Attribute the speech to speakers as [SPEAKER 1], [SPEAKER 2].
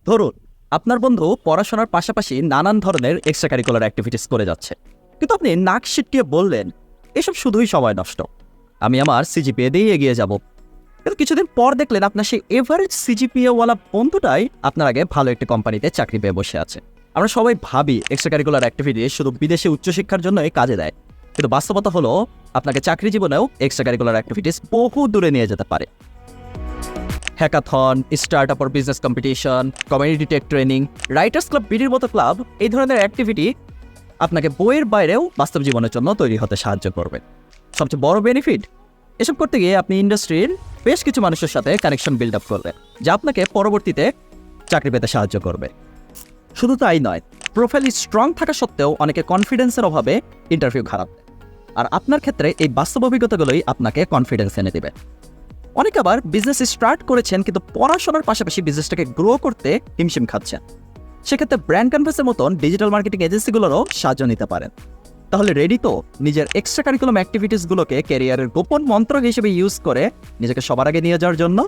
[SPEAKER 1] ধরুন আপনার বন্ধু পড়াশোনার পাশাপাশি নানান ধরনের এক্সট্রা কারিকুলার অ্যাক্টিভিটিস করে যাচ্ছে, কিন্তু আপনি নাক সিটকিয়ে বললেন এসব শুধুই সময় নষ্ট, আমি আমার সিজিপিএ দিয়ে এগিয়ে যাব। কিন্তু কিছুদিন পর দেখলেন আপনার সেই এভারেজ সিজিপিএ ওয়ালা বন্ধুটাই আপনার আগে ভালো একটি কোম্পানিতে চাকরি পেয়ে বসে আছে। আমরা সবাই ভাবি এক্সট্রা কারিকুলার অ্যাক্টিভিটি শুধু বিদেশে উচ্চশিক্ষার জন্যই কাজে দেয়, কিন্তু বাস্তবতা হলো আপনাকে চাকরি জীবনেও এক্সট্রা কারিকুলার অ্যাক্টিভিটিস বহু দূরে নিয়ে যেতে পারে। Hackathon, start up or business competition, community tech training, writers club বিডির মতো ক্লাব, এই ধরনের অ্যাক্টিভিটি আপনাকে বইয়ের বাইরেও বাস্তব জীবনের জন্য তৈরি হতে সাহায্য করবে। সবচেয়ে বড় বেনিফিট, এসব করতে গিয়ে আপনি ইন্ডাস্ট্রির বেশ কিছু মানুষের সাথে কানেকশন বিল্ড আপ করবেন, যা আপনাকে পরবর্তীতে চাকরি পেতে সাহায্য করবে। শুধু তাই নয়, প্রোফাইল স্ট্রং থাকা সত্ত্বেও অনেকে কনফিডেন্সের অভাবে ইন্টারভিউ খারাপ দেয়, আর আপনার ক্ষেত্রে এই বাস্তব অভিজ্ঞতাগুলোই আপনাকে কনফিডেন্স এনে দেবে। অনেকে আবার বিজনেস স্টার্ট করেছেন কিন্তু পড়াশোনার পাশাপাশি বিজনেসটাকে গ্রো করতে হিমশিম খাচ্ছেন, সেক্ষেত্রে ব্র্যান্ড ক্যানভাসের মতন ডিজিটাল মার্কেটিং এজেন্সিগুলোরও সাহায্য নিতে পারেন। তাহলে রেডি তো নিজের এক্সট্রা কারিকুলাম অ্যাক্টিভিটিসগুলোকে ক্যারিয়ারের গোপন মন্ত্র হিসেবে ইউজ করে নিজেকে সবার আগে নিয়ে যাওয়ার জন্য?